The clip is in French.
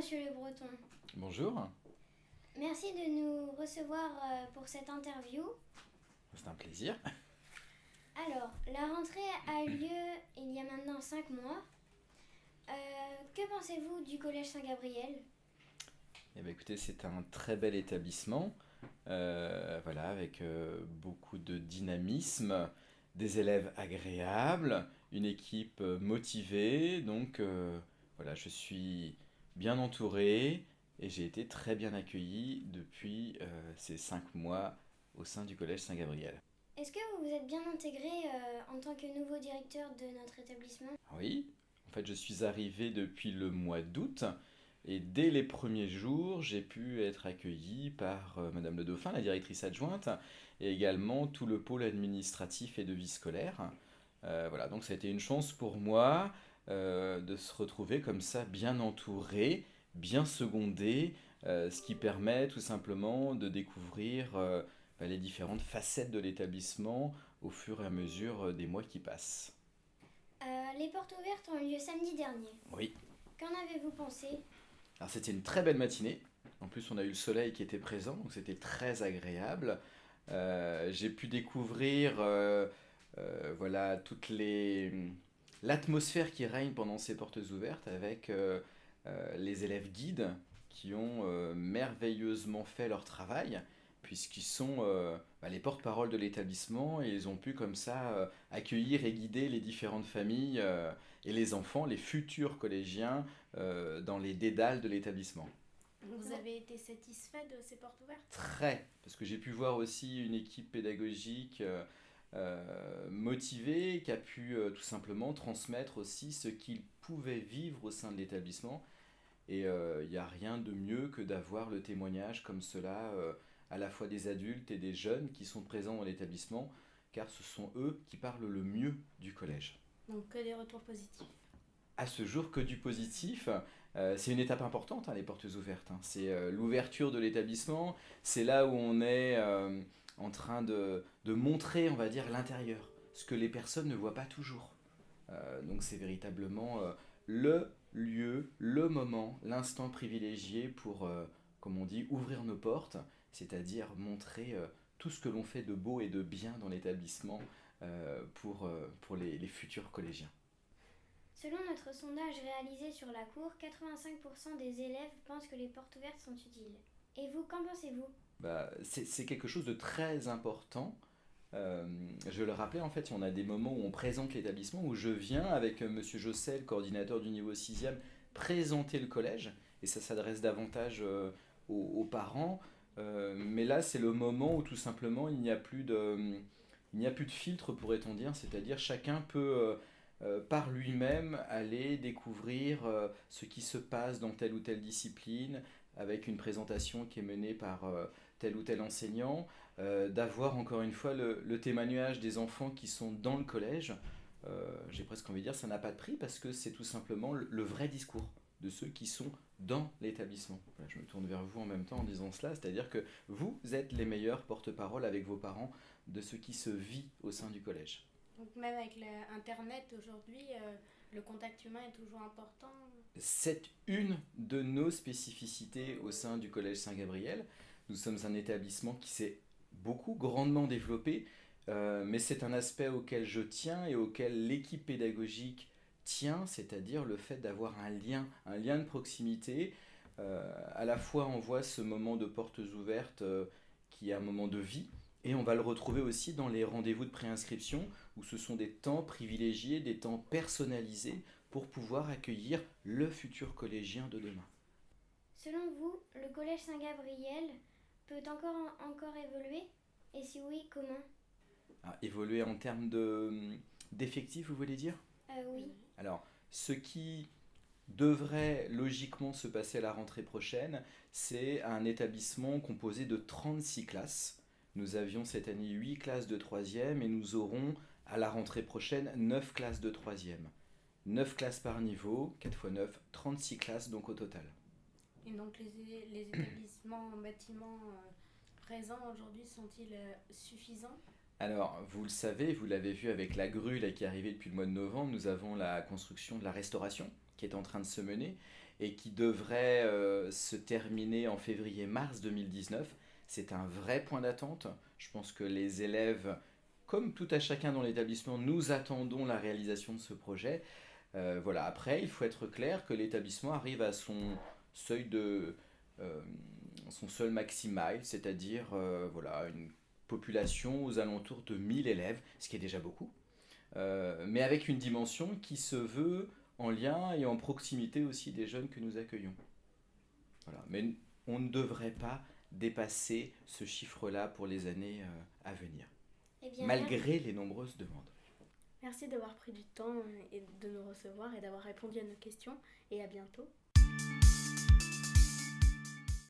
Monsieur Le Breton. Bonjour, Merci de nous recevoir pour cette interview. c'est un plaisir. Alors, la rentrée a eu lieu il y a maintenant 5 mois. Que pensez-vous du Collège Saint-Gabriel? Eh bien, écoutez, c'est un très bel établissement, voilà, avec beaucoup de dynamisme, des élèves agréables, une équipe motivée. Donc, voilà, je suis bien entouré et j'ai été très bien accueilli depuis ces 5 mois au sein du Collège Saint-Gabriel. Est-ce que vous vous êtes bien intégré en tant que nouveau directeur de notre établissement? Oui, en fait, je suis arrivé depuis le mois d'août et dès les premiers jours, j'ai pu être accueilli par Madame le Dauphin, la directrice adjointe, et également tout le pôle administratif et de vie scolaire. Voilà, donc ça a été une chance pour moi de se retrouver comme ça, bien entouré, bien secondé, ce qui permet tout simplement de découvrir les différentes facettes de l'établissement au fur et à mesure des mois qui passent. Les portes ouvertes ont eu lieu samedi dernier. Oui. Qu'en avez-vous pensé? Alors c'était une très belle matinée. En plus, on a eu le soleil qui était présent, donc c'était très agréable. J'ai pu découvrir voilà, l'atmosphère qui règne pendant ces portes ouvertes avec les élèves guides qui ont merveilleusement fait leur travail puisqu'ils sont les porte-parole de l'établissement et ils ont pu comme ça accueillir et guider les différentes familles et les enfants, les futurs collégiens dans les dédales de l'établissement. Vous avez été satisfait de ces portes ouvertes? Très, parce que j'ai pu voir aussi une équipe pédagogique motivée qui a pu tout simplement transmettre aussi ce qu'ils pouvaient vivre au sein de l'établissement. Et il n'y a rien de mieux que d'avoir le témoignage comme cela, à la fois des adultes et des jeunes qui sont présents dans l'établissement, car ce sont eux qui parlent le mieux du collège. Donc que des retours positifs. À ce jour, que du positif. C'est une étape importante, hein, les portes ouvertes, hein. C'est l'ouverture de l'établissement, c'est là où on est en train de montrer, on va dire, l'intérieur, ce que les personnes ne voient pas toujours. Donc c'est véritablement le lieu, le moment, l'instant privilégié pour, comme on dit, ouvrir nos portes, c'est-à-dire montrer tout ce que l'on fait de beau et de bien dans l'établissement pour les futurs collégiens. Selon notre sondage réalisé sur la cour, 85% des élèves pensent que les portes ouvertes sont utiles. Et vous, qu'en pensez-vous? C'est quelque chose de très important. Je le rappelais, en fait, on a des moments où on présente l'établissement, où je viens avec Monsieur Josset, le coordinateur du niveau 6e, présenter le collège, et ça s'adresse davantage aux parents. Mais là, c'est le moment où tout simplement il n'y a plus de filtre, pourrait-on dire, c'est-à-dire chacun peut par lui-même aller découvrir ce qui se passe dans telle ou telle discipline, avec une présentation qui est menée par tel ou tel enseignant, d'avoir encore une fois le témoignage des enfants qui sont dans le collège. J'ai presque envie de dire ça n'a pas de prix parce que c'est tout simplement le vrai discours de ceux qui sont dans l'établissement. Voilà, je me tourne vers vous en même temps en disant cela, c'est-à-dire que vous êtes les meilleurs porte-parole avec vos parents de ce qui se vit au sein du collège. Donc même avec Internet aujourd'hui, le contact humain est toujours important. C'est une de nos spécificités au sein du Collège Saint-Gabriel. Nous sommes un établissement qui s'est beaucoup, grandement développé, mais c'est un aspect auquel je tiens et auquel l'équipe pédagogique tient, c'est-à-dire le fait d'avoir un lien de proximité. À la fois, on voit ce moment de portes ouvertes qui est un moment de vie, et on va le retrouver aussi dans les rendez-vous de préinscription, où ce sont des temps privilégiés, des temps personnalisés pour pouvoir accueillir le futur collégien de demain. Selon vous, le Collège Saint-Gabriel peut encore évoluer? Et si oui, comment? Évoluer en termes d'effectifs, vous voulez dire? Oui. Alors, ce qui devrait logiquement se passer à la rentrée prochaine, c'est un établissement composé de 36 classes. Nous avions cette année 8 classes de troisième et nous aurons à la rentrée prochaine 9 classes de troisième. 9 classes par niveau, 4 x 9, 36 classes donc au total. Et donc les établissements en bâtiment présents aujourd'hui sont-ils suffisants? Alors, vous le savez, vous l'avez vu avec la grue là, qui est arrivée depuis le mois de novembre, nous avons la construction de la restauration qui est en train de se mener. et qui devrait se terminer en février-mars 2019. C'est un vrai point d'attente. Je pense que les élèves, comme tout à chacun dans l'établissement, nous attendons la réalisation de ce projet. Voilà. Après, il faut être clair que l'établissement arrive à seuil de, euh, son seuil maximal, c'est-à-dire voilà, une population aux alentours de 1000 élèves, ce qui est déjà beaucoup, mais avec une dimension qui se veut en lien et en proximité aussi des jeunes que nous accueillons. Voilà. Mais on ne devrait pas dépasser ce chiffre-là pour les années à venir, Eh bien, malgré les nombreuses demandes. Merci d'avoir pris du temps et de nous recevoir et d'avoir répondu à nos questions. Et à bientôt.